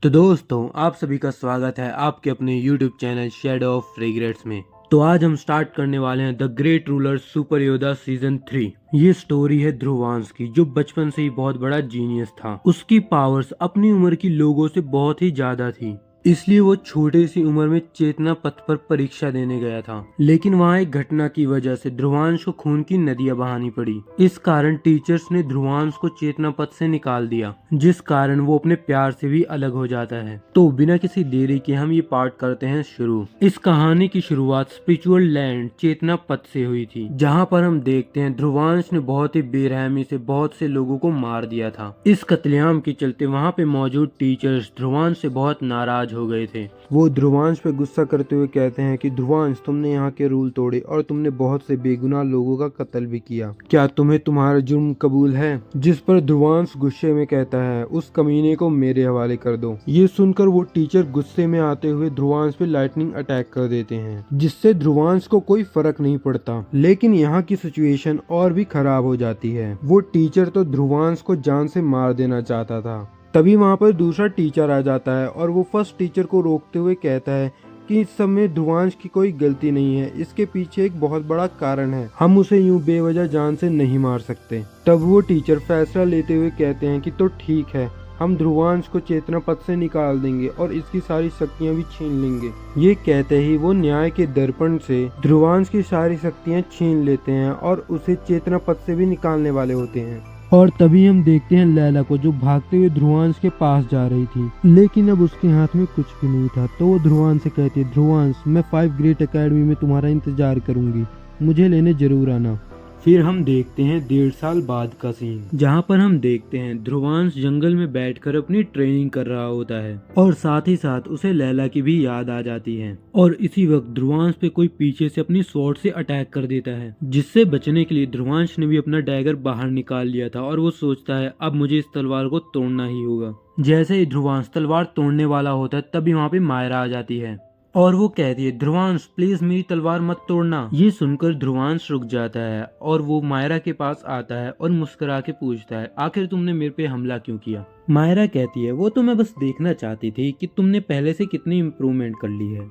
तो दोस्तों आप सभी का स्वागत है आपके अपने YouTube channel shadow of regrets में। तो आज हम स्टार्ट करने वाले हैं the great ruler super Yoda season 3। ये स्टोरी है ध्रुवांश की, जो बचपन से ही बहुत बड़ा जीनियस था। उसकी पावर्स अपनी उम्र की लोगों से बहुत ही ज्यादा थी, इसलिए वो छोटे सी उम्र में चेतना पथ पर परीक्षा देने गया था। लेकिन वहाँ एक घटना की वजह से ध्रुवांश को खून की नदियां बहानी पड़ी। इस कारण टीचर्स ने ध्रुवांश को चेतना पथ से निकाल दिया, जिस कारण वो अपने प्यार से भी अलग हो जाता है। तो बिना किसी देरी के हम ये पार्ट करते हैं शुरू। इस कहानी की शुरुआत स्पिरिचुअल लैंड चेतना पथ से हुई थी, जहाँ पर हम देखते हैं ध्रुवांश ने बहुत ही बेरहमी से बहुत से लोगों को मार दिया था। इस कत्लेआम के चलते वहाँ पे मौजूद टीचर्स ध्रुवांश से बहुत नाराज हो गए थे। वो ध्रुवांश पे गुस्सा करते हुए कहते हैं कि ध्रुवांश, तुमने यहाँ के रूल तोड़े और तुमने बहुत से बेगुनाह लोगों का कत्ल भी किया। क्या तुम्हें तुम्हारा जुर्म कबूल है? जिस पर ध्रुवांश गुस्से में कहता है, उस कमीने को मेरे हवाले कर दो। ये सुनकर वो टीचर गुस्से में आते हुए ध्रुवांश पे लाइटनिंग अटैक कर देते हैं, जिससे ध्रुवांश को कोई फर्क नहीं पड़ता। लेकिन यहाँ की सिचुएशन और भी खराब हो जाती है। वो टीचर तो ध्रुवांश को जान से मार देना चाहता था। तभी वहाँ पर दूसरा टीचर आ जाता है और वो फर्स्ट टीचर को रोकते हुए कहता है कि इस सब में ध्रुवांश की कोई गलती नहीं है, इसके पीछे एक बहुत बड़ा कारण है, हम उसे यूं बेवजह जान से नहीं मार सकते। तब वो टीचर फैसला लेते हुए कहते हैं कि तो ठीक है, हम ध्रुवांश को चेतना पथ से निकाल देंगे और इसकी सारी शक्तियां भी छीन लेंगे। ये कहते ही वो न्याय के दर्पण से ध्रुवांश की सारी शक्तियां छीन लेते हैं और उसे चेतना पथ से भी निकालने वाले होते हैं। और तभी हम देखते हैं लैला को, जो भागते हुए ध्रुवांश के पास जा रही थी, लेकिन अब उसके हाथ में कुछ भी नहीं था। तो वो ध्रुवांश से कहती है, ध्रुवांश, मैं 5 ग्रेट एकेडमी में तुम्हारा इंतजार करूंगी, मुझे लेने जरूर आना। फिर हम देखते हैं 1.5 साल बाद का सीन, जहाँ पर हम देखते हैं ध्रुवांश जंगल में बैठकर अपनी ट्रेनिंग कर रहा होता है और साथ ही साथ उसे लैला की भी याद आ जाती है। और इसी वक्त ध्रुवांश पे कोई पीछे से अपनी स्वॉर्ड से अटैक कर देता है, जिससे बचने के लिए ध्रुवांश ने भी अपना डैगर बाहर निकाल लिया था और वो सोचता है अब मुझे इस तलवार को तोड़ना ही होगा। जैसे ही ध्रुवांश तलवार तोड़ने वाला होता है, तभी वहाँ पे मायरा आ जाती है और वो कहती है, ध्रुवांश प्लीज मेरी तलवार मत तोड़ना। ये सुनकर ध्रुवांश रुक जाता है और वो मायरा के पास आता है और मुस्कुरा के पूछता है, आखिर तुमने मेरे पे हमला क्यों किया? मायरा कहती है, वो तो मैं बस देखना चाहती थी कि तुमने पहले से कितनी इम्प्रूवमेंट कर ली है,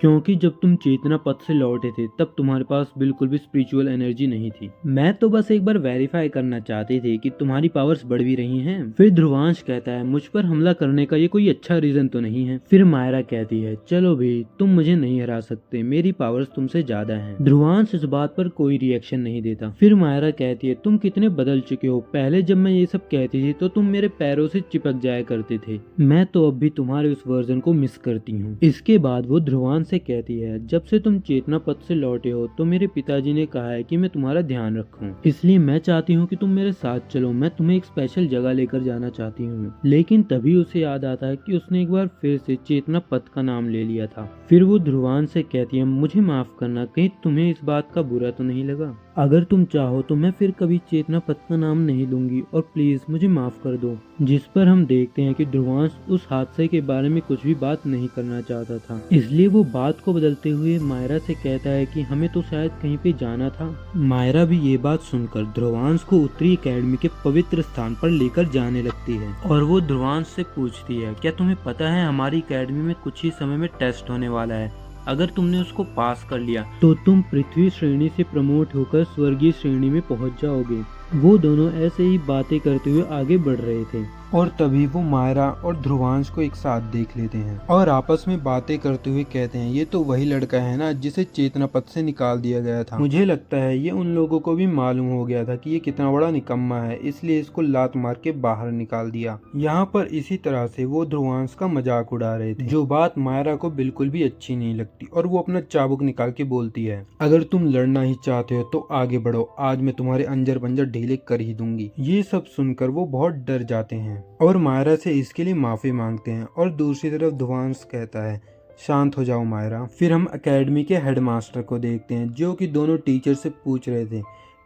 क्योंकि जब तुम चेतना पथ से लौटे थे तब तुम्हारे पास बिल्कुल भी स्पिरिचुअल एनर्जी नहीं थी। मैं तो बस एक बार वेरीफाई करना चाहती थी कि तुम्हारी पावर्स बढ़ भी रही हैं। फिर ध्रुवांश कहता है, मुझ पर हमला करने का ये कोई अच्छा रीजन तो नहीं है। फिर मायरा कहती है, चलो भी, तुम मुझे नहीं हरा सकते, मेरी पावर्स तुमसे ज्यादा हैं। ध्रुवांश इस बात पर कोई रिएक्शन नहीं देता। फिर मायरा कहती है, तुम कितने बदल चुके हो, पहले जब मैं ये सब कहती थी तो तुम मेरे पैरों से चिपक जाया करते थे, मैं तो अब भी तुम्हारे उस वर्जन को मिस करती हूँ। इसके बाद वो ध्रुवांश से कहती है, जब से तुम चेतना पथ से लौटे हो तो मेरे पिताजी ने कहा है कि मैं तुम्हारा ध्यान रखूं, इसलिए मैं चाहती हूँ कि तुम मेरे साथ चलो, मैं तुम्हें एक स्पेशल जगह लेकर जाना चाहती हूँ। लेकिन तभी उसे याद आता है कि उसने एक बार फिर से चेतना पथ का नाम ले लिया था। फिर वो ध्रुवांश से कहती है, मुझे माफ करना, कहीं तुम्हें इस बात का बुरा तो नहीं लगा? अगर तुम चाहो तो मैं फिर कभी चेतना पथ का नाम नहीं लूंगी और प्लीज मुझे माफ कर दो। जिस पर हम देखते हैं कि ध्रुवांश उस हादसे के बारे में कुछ भी बात नहीं करना चाहता था, इसलिए वो बात को बदलते हुए मायरा से कहता है कि हमें तो शायद कहीं पे जाना था। मायरा भी ये बात सुनकर ध्रुवांश को उत्तरी एकेडमी के पवित्र स्थान पर लेकर जाने लगती है और वो ध्रुवांश से पूछती है, क्या तुम्हें पता है हमारी एकेडमी में कुछ ही समय में टेस्ट होने वाला है, अगर तुमने उसको पास कर लिया तो तुम पृथ्वी श्रेणी से प्रमोट होकर स्वर्गीय श्रेणी में पहुंच जाओगे। वो दोनों ऐसे ही बातें करते हुए आगे बढ़ रहे थे और तभी वो मायरा और ध्रुवांश को एक साथ देख लेते हैं और आपस में बातें करते हुए कहते हैं, ये तो वही लड़का है ना जिसे चेतना पथ से निकाल दिया गया था। मुझे लगता है ये उन लोगों को भी मालूम हो गया था कि ये कितना बड़ा निकम्मा है, इसलिए इसको लात मार के बाहर निकाल दिया। यहाँ पर इसी तरह से वो ध्रुवांश का मजाक उड़ा रहे थे, जो बात मायरा को बिल्कुल भी अच्छी नहीं लगती और वो अपना चाबुक निकाल के बोलती है, अगर तुम लड़ना ही चाहते हो तो आगे बढ़ो, आज मैं तुम्हारे अंजर पंजर ढीले कर ही दूंगी। ये सब सुनकर वो बहुत डर जाते हैं और मायरा से इसके लिए माफी मांगते हैं और दूसरी तरफ ध्रुवांश कहता है, शांत हो जाओ मायरा। फिर हम एकेडमी के हेडमास्टर को देखते हैं, जो कि दोनों टीचर से पूछ रहे थे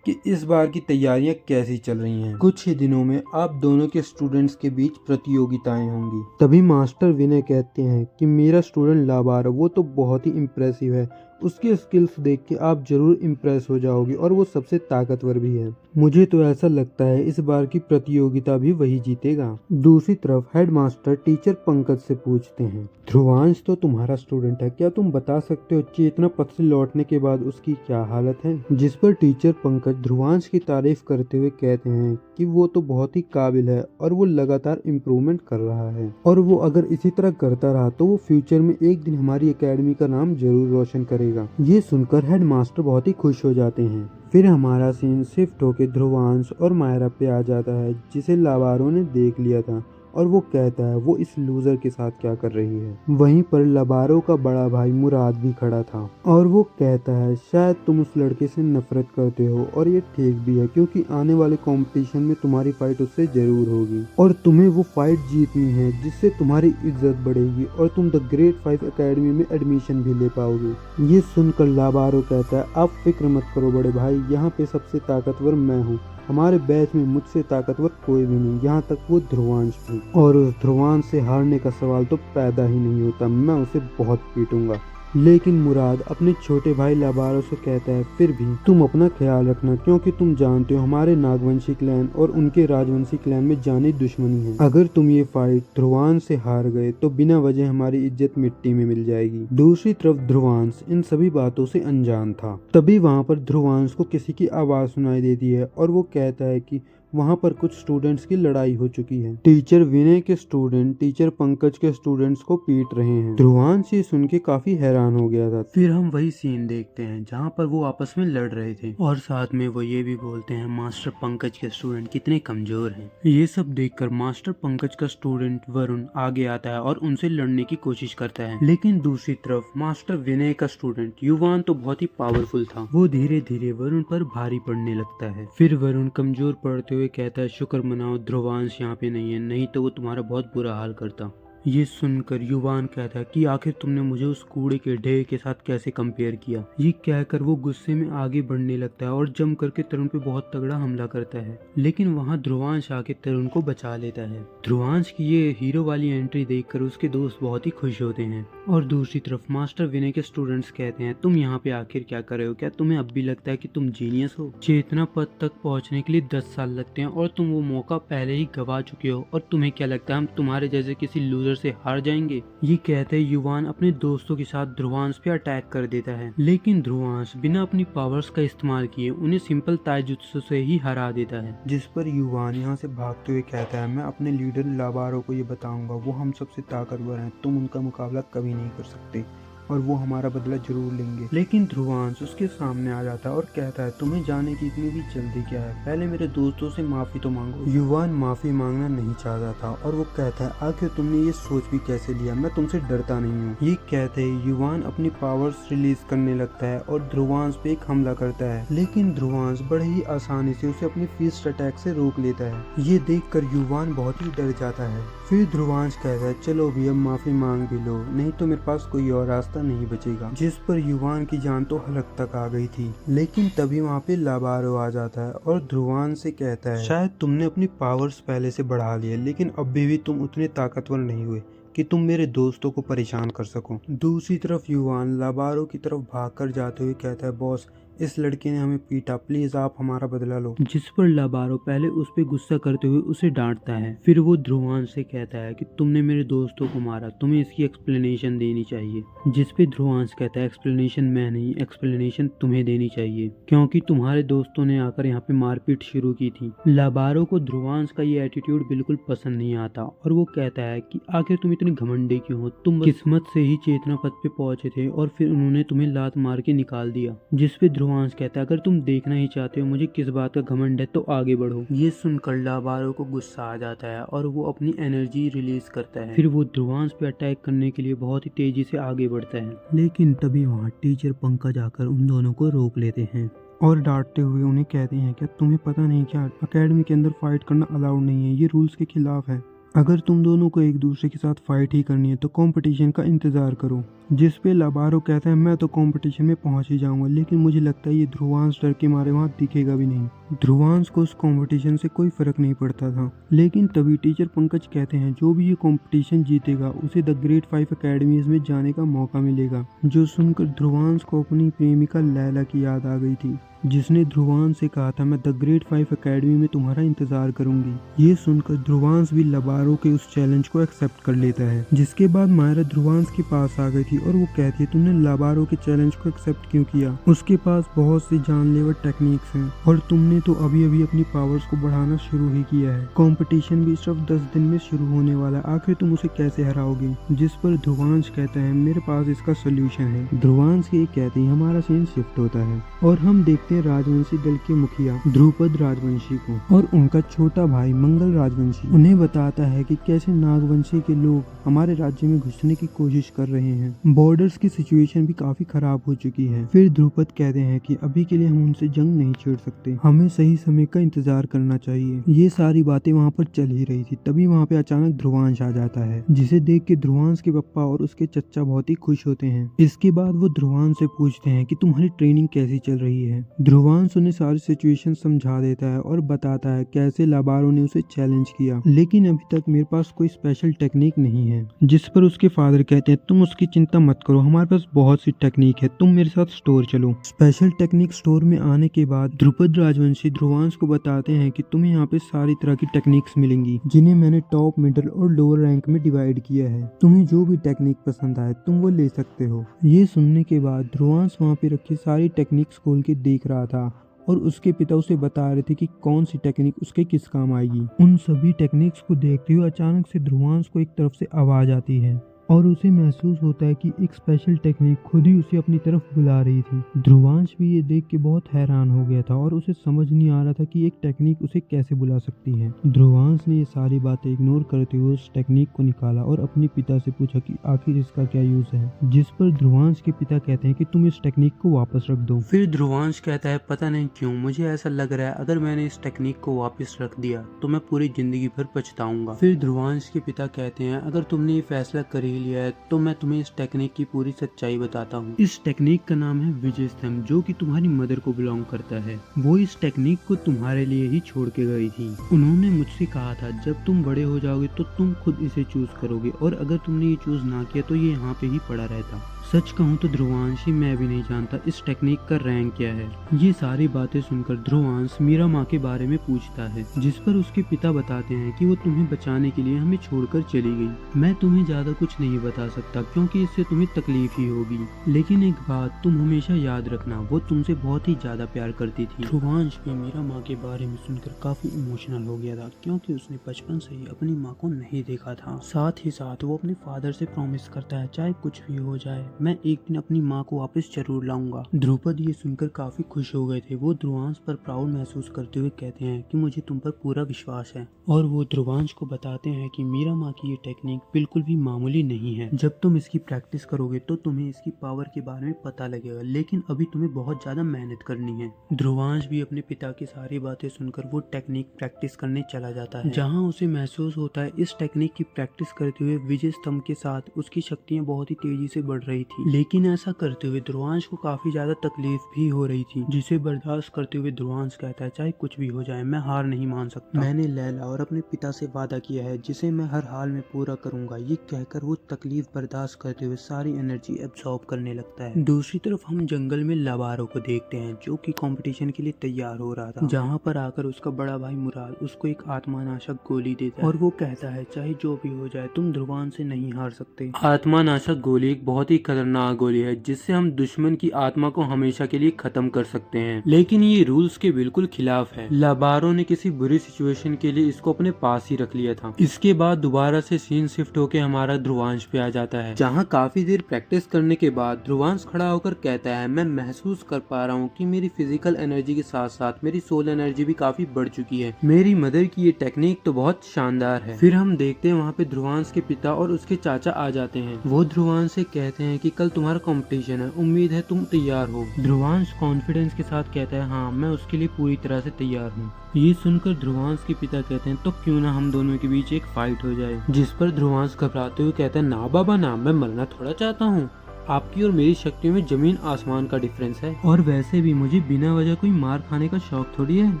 कि इस बार की तैयारियां कैसी चल रही हैं। कुछ ही दिनों में आप दोनों के स्टूडेंट्स के बीच प्रतियोगिताएं होंगी। तभी मास्टर विनय कहते हैं कि मेरा स्टूडेंट लाबार, वो तो बहुत ही इम्प्रेसिव है उसके स्किल्स देख के आप जरूर इम्प्रेस हो जाओगे और वो सबसे ताकतवर भी है। मुझे तो ऐसा लगता है इस बार की प्रतियोगिता भी वही जीतेगा। दूसरी तरफ हेडमास्टर टीचर पंकज से पूछते हैं, ध्रुवांश तो तुम्हारा स्टूडेंट है, क्या तुम बता सकते हो चेतना पथ से लौटने के बाद उसकी क्या हालत है? जिस पर टीचर पंकज ध्रुवांश की तारीफ करते हुए कहते हैं कि वो तो बहुत ही काबिल है और वो लगातार इम्प्रूवमेंट कर रहा है और वो अगर इसी तरह करता रहा तो वो फ्यूचर में एक दिन हमारी एकेडमी का नाम जरूर रोशन करेगा। ये सुनकर हेडमास्टर बहुत ही खुश हो जाते हैं। फिर हमारा सीन शिफ्ट होके ध्रुवांश और मायरा पे आ जाता है, जिसे लाबारो ने देख लिया था और वो कहता है वो इस लूजर के साथ क्या कर रही है। वहीं पर लाबारो का बड़ा भाई मुराद भी खड़ा था और वो कहता है शायद तुम उस लड़के से नफरत करते हो और ये ठीक भी है, क्योंकि आने वाले कंपटीशन में तुम्हारी फाइट उससे जरूर होगी और तुम्हें वो फाइट जीतनी है जिससे तुम्हारी इज्जत बढ़ेगी और तुम द ग्रेट 5 एकेडमी में एडमिशन भी ले पाओगे। ये सुनकर लाबारो कहता है आप फिक्र मत करो बड़े भाई, यहाँ पे सबसे ताकतवर मैं हूँ, हमारे बैच में मुझसे ताकतवर कोई भी नहीं, यहाँ तक वो ध्रुवांश भी, और उस ध्रुवांश से हारने का सवाल तो पैदा ही नहीं होता, मैं उसे बहुत पीटूंगा। लेकिन मुराद अपने छोटे भाई लाबारो से कहता है फिर भी तुम अपना ख्याल रखना, क्योंकि तुम जानते हो हमारे नागवंशी क्लैन और उनके राजवंशी क्लैन में जानी दुश्मनी है। अगर तुम ये फाइट ध्रुवांश से हार गए तो बिना वजह हमारी इज्जत मिट्टी में मिल जाएगी। दूसरी तरफ ध्रुवांश इन सभी बातों से अनजान था। तभी वहाँ पर ध्रुवांश को किसी की आवाज सुनाई देती है और वो कहता है कि वहाँ पर कुछ स्टूडेंट्स की लड़ाई हो चुकी है। टीचर विनय के स्टूडेंट टीचर पंकज के स्टूडेंट्स को पीट रहे हैं। ध्रुवांश ये सुन के काफी हैरान हो गया था। फिर हम वही सीन देखते हैं जहाँ पर वो आपस में लड़ रहे थे और साथ में वो ये भी बोलते हैं मास्टर पंकज के स्टूडेंट कितने कमजोर हैं। ये सब देखकर मास्टर पंकज का स्टूडेंट वरुण आगे आता है और उनसे लड़ने की कोशिश करता है, लेकिन दूसरी तरफ मास्टर विनय का स्टूडेंट युवान तो बहुत ही पावरफुल था, वो धीरे धीरे वरुण पर भारी पड़ने लगता है। फिर वरुण कमजोर पड़ते हुए कहता है शुक्र मनाओ ध्रुवांश यहाँ पे नहीं है, नहीं तो वो तुम्हारा बहुत बुरा हाल करता। ये सुनकर युवान कहता है कि आखिर तुमने मुझे उस कूड़े के ढेर के साथ कैसे कंपेयर किया। ये कहकर वो गुस्से में आगे बढ़ने लगता है और जम करके तरुण पे बहुत तगड़ा हमला करता है, लेकिन वहाँ ध्रुवांश आके तरुण को बचा लेता है। ध्रुवांश की ये हीरो वाली एंट्री देखकर उसके दोस्त बहुत ही खुश होते हैं और दूसरी तरफ मास्टर विनय के स्टूडेंट्स कहते हैं तुम यहाँ पे आखिर क्या कर रहे हो, क्या तुम्हें अब भी लगता है कि तुम जीनियस हो? चेतना पथ तक पहुँचने के लिए 10 साल लगते हैं और तुम वो मौका पहले ही गवा चुके हो और तुम्हें क्या लगता है हम तुम्हारे जैसे किसी लूजर से हार जाएंगे? ये कहते युवान अपने दोस्तों के साथ ध्रुवांश पे अटैक कर देता है, लेकिन ध्रुवांश बिना अपनी पावर्स का इस्तेमाल किए उन्हें सिंपल ताइजुत्सु से ही हरा देता है। जिस पर युवान यहाँ से भागते हुए कहता है मैं अपने लीडर लाबारो को ये बताऊंगा, वो हम सबसे ताकतवर हैं, तुम उनका मुकाबला कभी नहीं कर सकते और वो हमारा बदला जरूर लेंगे। लेकिन ध्रुवांश उसके सामने आ जाता है और कहता है तुम्हें जाने की इतनी भी जल्दी क्या है, पहले मेरे दोस्तों से माफी तो मांगो। युवान माफी मांगना नहीं चाहता था और वो कहता है आखिर तुमने ये सोच भी कैसे लिया, मैं तुमसे डरता नहीं हूँ। ये कहते ही युवान अपनी पावर्स रिलीज करने लगता है और ध्रुवांश पे एक हमला करता है, लेकिन ध्रुवांश बड़े ही आसानी से उसे अपनी फिस्ट अटैक से रोक लेता है। ये देख कर युवान बहुत ही डर जाता है। फिर ध्रुवांश कहता है चलो भी अब माफी मांग भी लो, नहीं तो मेरे पास कोई और रास्ता नहीं बचेगा। जिस पर युवान की जान तो हलक तक आ गई थी, लेकिन तभी वहाँ पे लाबारो आ जाता है और ध्रुवान से कहता है शायद तुमने अपनी पावर्स पहले से बढ़ा लिए, लेकिन अभी भी तुम उतने ताकतवर नहीं हुए कि तुम मेरे दोस्तों को परेशान कर सको। दूसरी तरफ युवान लाबारो की तरफ भागकर जाते हुए कहता है बॉस इस लड़के ने हमें पीटा, प्लीज आप हमारा बदला लो। जिस पर लाबारो पहले उस पे गुस्सा करते हुए उसे डांटता है, फिर वो ध्रुवांश से कहता है कि तुमने मेरे दोस्तों को मारा, तुम्हें इसकी एक्सप्लेनेशन देनी चाहिए। जिस पे ध्रुवांश कहता है एक्सप्लेनेशन मैं नहीं, एक्सप्लेनेशन तुम्हें देनी चाहिए, क्योंकि तुम्हारे दोस्तों ने आकर यहाँ पे मारपीट शुरू की थी। लाबारो को ध्रुवांश का ये एटीट्यूड बिल्कुल पसंद नहीं आता और वो कहता है कि आखिर तुम इतने घमंडी क्यों हो, तुम किस्मत से ही चेतना पथ पे पहुंचे थे और फिर उन्होंने तुम्हें लात मार के निकाल दिया। जिस पे ध्रुवांश कहता है अगर तुम देखना ही चाहते हो मुझे किस बात का घमंड है तो आगे बढ़ो। ये सुनकर लाबारो को गुस्सा आ जाता है और वो अपनी एनर्जी रिलीज करता है। फिर वो ध्रुवांश पे अटैक करने के लिए बहुत ही तेजी से आगे बढ़ता है, लेकिन तभी वहाँ टीचर पंकज आकर उन दोनों को रोक लेते हैं और डांटते हुए उन्हें कहते हैं क्या तुम्हें पता नहीं क्या एकेडमी के अंदर फाइट करना अलाउड नहीं है, ये रूल्स के खिलाफ है। अगर तुम दोनों को एक दूसरे के साथ फाइट ही करनी है तो कंपटीशन का इंतजार करो। जिस पे लाबारो कहता है मैं तो कंपटीशन में पहुंच ही जाऊंगा, लेकिन मुझे लगता है ये ध्रुवांश डर के मारे वहां दिखेगा भी नहीं। ध्रुवांश को उस कंपटीशन से कोई फर्क नहीं पड़ता था, लेकिन तभी टीचर पंकज कहते हैं जो भी ये कंपटीशन जीतेगा उसे द ग्रेट 5 अकेडमीज में जाने का मौका मिलेगा। जो सुनकर ध्रुवांश को अपनी प्रेमिका लैला की याद आ गई थी, जिसने ध्रुवांश से कहा था मैं द ग्रेट 5 अकेडमी में तुम्हारा इंतजार करूंगी। ये सुनकर ध्रुवांश भी लाबारो के उस चैलेंज को एक्सेप्ट कर लेता है। जिसके बाद मायरा ध्रुवांश के पास आ गई थी और वो कहती है तुमने लाबारो के चैलेंज को एक्सेप्ट क्यों किया? उसके पास बहुत सी जानलेवा टेक्निक्स हैं और तुमने तो अभी अभी अपनी पावर्स को बढ़ाना शुरू ही किया है। कंपटीशन भी सिर्फ 10 दिन में शुरू होने वाला है, आखिर तुम उसे कैसे हराओगे? जिस पर ध्रुवांश कहता है मेरे पास इसका सोल्यूशन है। ध्रुवांश ये कहते ही हमारा सीन शिफ्ट होता है और हम देखते राजवंशी दल के मुखिया ध्रुपद राजवंशी को और उनका छोटा भाई मंगल राजवंशी उन्हें बताता है कि कैसे नागवंशी के लोग हमारे राज्य में घुसने की कोशिश कर रहे हैं। बॉर्डर्स की सिचुएशन भी काफी खराब हो चुकी है। फिर ध्रुपद कहते हैं कि अभी के लिए हम उनसे जंग नहीं छेड़ सकते, हमें सही समय का इंतजार करना चाहिए। ये सारी बातें वहाँ पर चल ही रही थी, तभी वहाँ पे अचानक ध्रुवांश आ जाता है, जिसे देख के ध्रुवांश के पप्पा और उसके चच्चा बहुत ही खुश होते हैं। इसके बाद वो ध्रुवांश से पूछते हैं कि तुम्हारी ट्रेनिंग कैसी चल रही है। ध्रुवांश उन्हें सारी सिचुएशन समझा देता है और बताता है कैसे लाबारो ने उसे चैलेंज किया, लेकिन अभी तक मेरे पास कोई स्पेशल टेक्निक नहीं है। जिस पर उसके फादर कहते हैं तुम उसकी चिंता मत करो, हमारे पास बहुत सी टेक्निक है, तुम मेरे साथ स्टोर चलो। स्पेशल टेक्निक स्टोर में आने के बाद ध्रुपद राजवंशी ध्रुवांश को बताते हैं कि तुम्हें यहाँ पे सारी तरह की टेक्निक्स मिलेंगी, जिन्हें मैंने टॉप, मिडिल और लोअर रैंक में डिवाइड किया है। तुम्हें जो भी टेक्निक पसंद आए तुम वो ले सकते हो। ये सुनने के बाद ध्रुवांश वहाँ पे रखी सारी टेक्निक्स खोल के देख रहा था और उसके पिता उसे बता रहे थे कि कौन सी टेक्निक उसके किस काम आएगी। उन सभी टेक्निक्स को देखते हुए अचानक से ध्रुवांश को एक तरफ से आवाज आती है और उसे महसूस होता है कि एक स्पेशल टेक्निक खुद ही उसे अपनी तरफ बुला रही थी। ध्रुवांश भी ये देख के बहुत हैरान हो गया था और उसे समझ नहीं आ रहा था कि एक टेक्निक उसे कैसे बुला सकती है। ध्रुवांश ने ये सारी बातें इग्नोर करते हुए उस टेक्निक को निकाला और अपने पिता से पूछा कि आखिर इसका क्या यूज है। जिस पर ध्रुवांश के पिता कहते हैं कि तुम इस टेक्निक को वापस रख दो। फिर ध्रुवांश कहता है पता नहीं क्यों मुझे ऐसा लग रहा है अगर मैंने इस टेक्निक को वापस रख दिया तो मैं पूरी जिंदगी भर पछताऊंगा। फिर ध्रुवांश के पिता कहते हैं अगर तुमने ये फैसला कर ही लिया है तो मैं तुम्हें इस टेक्निक की पूरी सच्चाई बताता हूँ। इस टेक्निक का नाम है विजय स्तंभ, जो कि तुम्हारी मदर को बिलोंग करता है। वो इस टेक्निक को तुम्हारे लिए ही छोड़ के गई थी। उन्होंने मुझसे कहा था जब तुम बड़े हो जाओगे तो तुम खुद इसे चूज करोगे और अगर तुमने ये चूज ना किया तो ये यहाँ पे ही पड़ा रहता। सच कहूँ तो ध्रुवांश, मैं भी नहीं जानता इस टेक्निक का रैंक क्या है। ये सारी बातें सुनकर ध्रुवांश मीरा माँ के बारे में पूछता है, जिस पर उसके पिता बताते हैं कि वो तुम्हें बचाने के लिए हमें छोड़कर चली गई। मैं तुम्हें ज्यादा कुछ नहीं बता सकता क्योंकि इससे तुम्हें तकलीफ ही होगी, लेकिन एक बात तुम हमेशा याद रखना, वो तुमसे बहुत ही ज्यादा प्यार करती थी। ध्रुवांश भी मीरा माँ के बारे में सुनकर काफी इमोशनल हो गया था क्योंकि उसने बचपन से ही अपनी माँ को नहीं देखा था। साथ ही साथ वो अपने फादर से प्रॉमिस करता है चाहे कुछ भी हो जाए मैं एक दिन अपनी माँ को वापस जरूर लाऊंगा। ध्रुपद ये सुनकर काफी खुश हो गए थे। वो ध्रुवांश पर प्राउड महसूस करते हुए कहते हैं कि मुझे तुम पर पूरा विश्वास है और वो ध्रुवांश को बताते हैं कि मीरा माँ की ये टेक्निक बिल्कुल भी मामूली नहीं है। जब तुम इसकी प्रैक्टिस करोगे तो तुम्हें इसकी पावर के बारे में पता लगेगा, लेकिन अभी तुम्हें बहुत ज्यादा मेहनत करनी है। ध्रुवांश भी अपने पिता की सारी बातें सुनकर वो टेक्निक प्रैक्टिस करने चला जाता है, जहाँ उसे महसूस होता है इस टेक्निक की प्रैक्टिस करते हुए विजय स्तंभ के साथ उसकी शक्तियाँ बहुत ही तेजी से बढ़ रही थी। लेकिन ऐसा करते हुए ध्रुवांश को काफी ज्यादा तकलीफ भी हो रही थी, जिसे बर्दाश्त करते हुए ध्रुवांश कहता है चाहे कुछ भी हो जाए मैं हार नहीं मान सकता। मैंने लैला और अपने पिता से वादा किया है जिसे मैं हर हाल में पूरा करूंगा। ये कहकर वो तकलीफ बर्दाश्त करते हुए सारी एनर्जी एब्सॉर्ब करने लगता है। दूसरी तरफ हम जंगल में लाबारो को देखते हैं जो कि कंपटीशन के लिए तैयार हो रहा था, जहाँ पर आकर उसका बड़ा भाई मुराद उसको एक आत्मानाशक गोली देता है और वो कहता है चाहे जो भी हो जाए तुम ध्रुवांश से नहीं हार सकते। आत्मानाशक गोली एक बहुत ही खतरनाक गोली है जिससे हम दुश्मन की आत्मा को हमेशा के लिए खत्म कर सकते हैं, लेकिन ये रूल्स के बिल्कुल खिलाफ है। लाबारो ने किसी बुरी सिचुएशन के लिए इसको अपने पास ही रख लिया था। इसके बाद दोबारा से सीन शिफ्ट होके हमारा ध्रुवांश पे आ जाता है, जहाँ काफी देर प्रैक्टिस करने के बाद ध्रुवांश खड़ा होकर कहता है मैं महसूस कर पा रहा हूँ कि मेरी फिजिकल एनर्जी के साथ साथ मेरी सोल एनर्जी भी काफी बढ़ चुकी है। मेरी मदर की ये टेक्निक तो बहुत शानदार है। फिर हम देखते हैं वहाँ पे ध्रुवांश के पिता और उसके चाचा आ जाते हैं। वो ध्रुवांश से कहते हैं कि कल तुम्हारा कंपटीशन है, उम्मीद है तुम तैयार हो। ध्रुवांश कॉन्फिडेंस के साथ कहता है हाँ, मैं उसके लिए पूरी तरह से तैयार हूँ। ये सुनकर ध्रुवांश के पिता कहते हैं तो क्यों ना हम दोनों के बीच एक फाइट हो जाए। जिस पर ध्रुवांश घबराते हुए कहता है ना बाबा ना, मैं मरना थोड़ा चाहता हूँ। आपकी और मेरी शक्तियों में जमीन आसमान का डिफरेंस है, और वैसे भी मुझे बिना वजह कोई मार खाने का शौक थोड़ी है।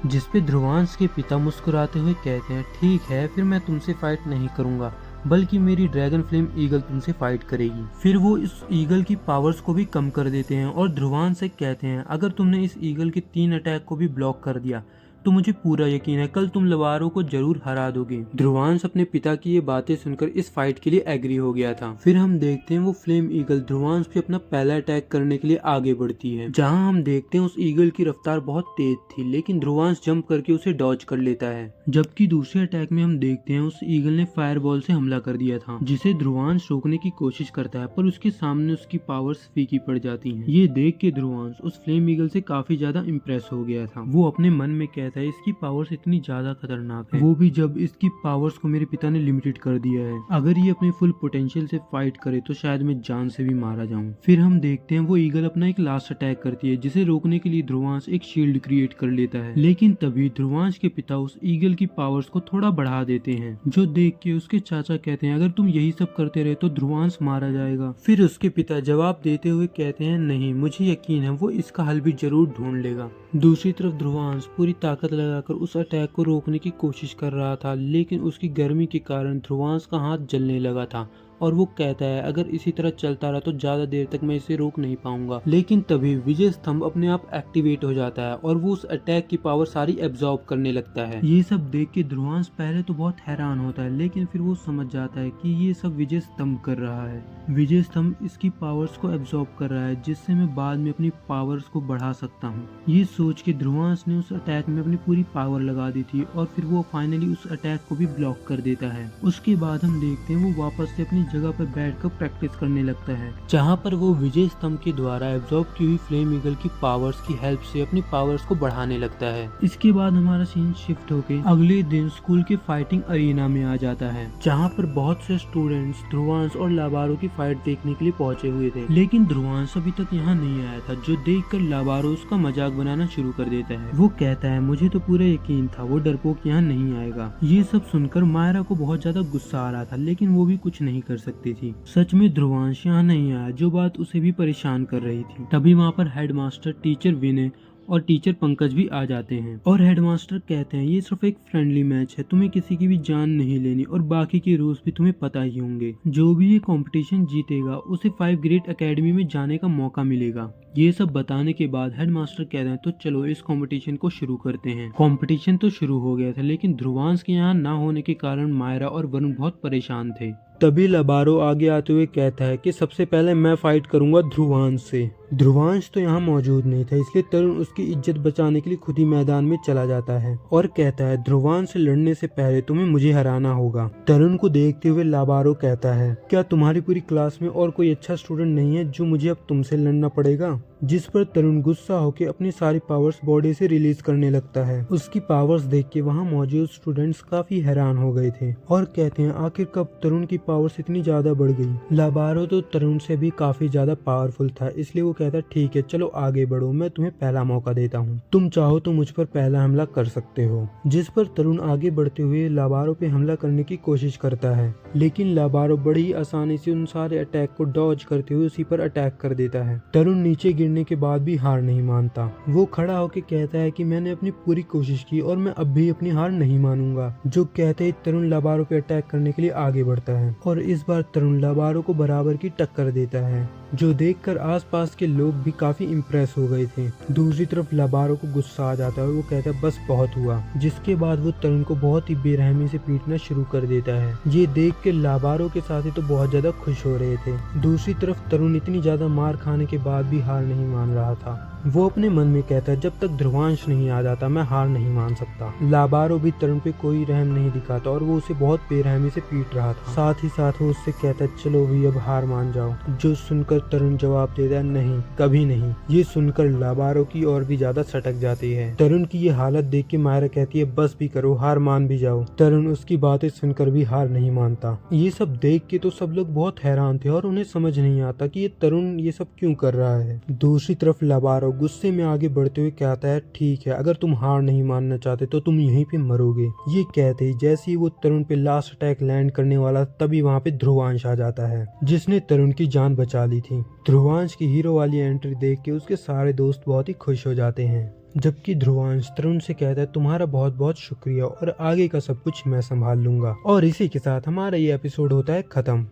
जिस पे ध्रुवांश के पिता मुस्कुराते हुए कहते हैं ठीक है, फिर मैं तुमसे फाइट नहीं करूंगा, बल्कि मेरी ड्रैगन फ्लेम ईगल तुमसे फाइट करेगी। फिर वो इस ईगल की पावर्स को भी कम कर देते हैं और ध्रुवांश से कहते हैं अगर तुमने इस ईगल के 3 अटैक को भी ब्लॉक कर दिया तो मुझे पूरा यकीन है कल तुम लवारो को जरूर हरा दोगे। ध्रुवांश अपने पिता की ये बातें सुनकर इस फाइट के लिए एग्री हो गया था। फिर हम देखते हैं वो फ्लेम ईगल ध्रुवांश पे अपना पहला अटैक करने के लिए आगे बढ़ती है, जहां हम देखते हैं उस ईगल की रफ्तार बहुत तेज थी, लेकिन ध्रुवांश जंप करके उसे डॉज कर लेता है। जबकि दूसरे अटैक में हम देखते हैं उस ईगल ने फायर बॉल से हमला कर दिया था, जिसे ध्रुवांश रोकने की कोशिश करता है, पर उसके सामने उसकी पावर्स फीकी पड़ जाती हैं। ये देख के ध्रुवांश उस फ्लेम ईगल से काफी ज्यादा इम्प्रेस हो गया था। वो अपने मन में कहता है इसकी पावर्स इतनी ज्यादा खतरनाक है, वो भी जब इसकी पावर्स को मेरे पिता ने लिमिटेड कर दिया है। अगर ये अपने फुल पोटेंशियल से फाइट करे तो शायद मैं जान से भी मारा जाऊं। फिर हम देखते हैं वो ईगल अपना एक लास्ट अटैक करती है, जिसे रोकने के लिए ध्रुवांश एक शील्ड क्रिएट कर लेता है, लेकिन तभी ध्रुवांश के पिता उस ईगल की पावर्स को थोड़ा बढ़ा देते हैं, जो देख के उसके चाचा कहते हैं अगर तुम यही सब करते रहे तो ध्रुवांश मारा जाएगा। फिर उसके पिता जवाब देते हुए कहते हैं नहीं, मुझे यकीन है वो इसका हल भी जरूर ढूंढ लेगा। दूसरी तरफ ध्रुवांश पूरी ताकत लगाकर उस अटैक को रोकने की कोशिश कर रहा था, लेकिन उसकी गर्मी के कारण ध्रुवांश का हाथ जलने लगा था और वो कहता है अगर इसी तरह चलता रहा तो ज्यादा देर तक मैं इसे रोक नहीं पाऊंगा। लेकिन तभी विजय स्तंभ अपने आप एक्टिवेट हो जाता है और वो उस अटैक की पावर सारी एब्जॉर्ब करने लगता है। ये सब देख के ध्रुवांश पहले तो बहुत हैरान होता है, लेकिन फिर वो समझ जाता है कि ये सब विजय स्तंभ कर रहा है। विजय स्तंभ इसकी पावर्स को एब्जॉर्ब कर रहा है, जिससे मैं बाद में अपनी पावर्स को बढ़ा सकता हूँ। ये सोच के ध्रुवांश ने उस अटैक में अपनी पूरी पावर लगा दी थी और फिर वो फाइनली उस अटैक को भी ब्लॉक कर देता है। उसके बाद हम देखते हैं वो वापस से अपनी जगह पर बैठकर प्रैक्टिस करने लगता है, जहां पर वो विजय स्तंभ के द्वारा एब्जॉर्ब की हुई फ्लेम ईगल की पावर्स की हेल्प से अपनी पावर्स को बढ़ाने लगता है। इसके बाद हमारा सीन शिफ्ट होके अगले दिन स्कूल के फाइटिंग अरीना में आ जाता है, जहां पर बहुत से स्टूडेंट्स ध्रुवांश और लाबारो की फाइट देखने के लिए पहुंचे हुए थे, लेकिन ध्रुवांश अभी तक यहाँ नहीं आया था, जो देखकर लाबारो उसका मजाक बनाना शुरू कर देता है। वो कहता है मुझे तो पूरा यकीन था वो डरपोक यहाँ नहीं आएगा। ये सब सुनकर मायरा को बहुत ज्यादा गुस्सा आ रहा था, लेकिन वो भी कुछ नहीं कर सकती थी। सच में ध्रुवांश यहाँ नहीं आया, जो बात उसे भी परेशान कर रही थी। तभी वहाँ पर हेडमास्टर, टीचर विनय और टीचर पंकज भी आ जाते हैं और हेडमास्टर कहते हैं ये सिर्फ एक फ्रेंडली मैच है, तुम्हें किसी की भी जान नहीं लेनी और बाकी के रूल्स भी तुम्हें पता ही होंगे। जो भी ये कंपटीशन जीतेगा उसे 5 ग्रेड एकेडमी में जाने का मौका मिलेगा। ये सब बताने के बाद हेडमास्टर कहते हैं तो चलो इस कंपटीशन को शुरू करते हैं। कंपटीशन तो शुरू हो गया था, लेकिन ध्रुवांश के यहाँ ना होने के कारण मायरा और वरुण बहुत परेशान थे। तभी लाबारो आगे आते हुए कहता है कि सबसे पहले मैं फाइट करूंगा ध्रुवांश से। ध्रुवांश तो यहाँ मौजूद नहीं था, इसलिए तरुण उसकी इज्जत बचाने के लिए खुद ही मैदान में चला जाता है और कहता है ध्रुवांश से लड़ने से पहले तुम्हें मुझे हराना होगा। तरुण को देखते हुए लाबारो कहता है क्या तुम्हारी पूरी क्लास में और कोई अच्छा स्टूडेंट नहीं है जो मुझे अब तुमसे लड़ना पड़ेगा? जिस पर तरुण गुस्सा होकर अपनी सारी पावर्स बॉडी से रिलीज करने लगता है। उसकी पावर्स देख के वहाँ मौजूद स्टूडेंट्स काफी हैरान हो गए थे और कहते हैं आखिर कब तरुण की पावर्स इतनी ज्यादा बढ़ गई। लाबारो तो तरुण से भी काफी ज्यादा पावरफुल था, इसलिए वो कहता ठीक है चलो आगे बढ़ो, मैं तुम्हें पहला मौका देता हूँ, तुम चाहो तो मुझ पर पहला हमला कर सकते हो। जिस पर तरुण आगे बढ़ते हुए लाबारो पे हमला करने की कोशिश करता है, लेकिन लाबारो बड़ी आसानी से उन सारे अटैक को डॉज करते हुए उसी पर अटैक कर देता है। तरुण नीचे गिरने के बाद भी हार नहीं मानता। वो खड़ा होकर कहता है कि मैंने अपनी पूरी कोशिश की और मैं अब भी अपनी हार नहीं मानूंगा। जो कहते ही तरुण लाबारो पे अटैक करने के लिए आगे बढ़ता है और इस बार तरुण लाबारो को बराबर की टक्कर देता है, जो देखकर आसपास के लोग भी काफी इम्प्रेस हो गए थे। दूसरी तरफ लाबारो को गुस्सा आ जाता है और वो कहता है बस बहुत हुआ, जिसके बाद वो तरुण को बहुत ही बेरहमी से पीटना शुरू कर देता है। ये देख के लाबारो के साथी तो बहुत ज्यादा खुश हो रहे थे। दूसरी तरफ तरुण इतनी ज्यादा मार खाने के बाद भी हार नहीं मान रहा था। वो अपने मन में कहता है जब तक ध्रुवांश नहीं आ जाता मैं हार नहीं मान सकता। लाबारो भी तरुण पे कोई रहम नहीं दिखाता और वो उसे बहुत बेरहमी से पीट रहा था। साथ ही साथ वो उससे कहता है चलो भी अब हार मान जाओ। जो सुनकर तरुण जवाब देता है नहीं, कभी नहीं। ये सुनकर लाबारो की और भी ज्यादा सटक जाती है। तरुण की ये हालत देख के मायरा कहती है बस भी करो, हार मान भी जाओ। तरुण उसकी बातें सुनकर भी हार नहीं मानता। ये सब देख के तो सब लोग बहुत हैरान थे और उन्हें समझ नहीं आता कि ये तरुण ये सब क्यों कर रहा है। दूसरी तरफ लाबारो गुस्से में आगे बढ़ते हुए कहता है ठीक है, अगर तुम हार नहीं मानना चाहते तो तुम यहीं पे मरोगे। ये कहते ही जैसे ही वो तरुण पे लास्ट अटैक लैंड करने वाला तभी वहाँ पे ध्रुवांश आ जाता है, जिसने तरुण की जान बचा ली थी। ध्रुवांश की हीरो वाली एंट्री देख के उसके सारे दोस्त बहुत ही खुश हो जाते हैं, जबकि ध्रुवांश तरुण से कहता है तुम्हारा बहुत बहुत शुक्रिया और आगे का सब कुछ मैं संभाल लूंगा। और इसी के साथ हमारा ये एपिसोड होता है खत्म।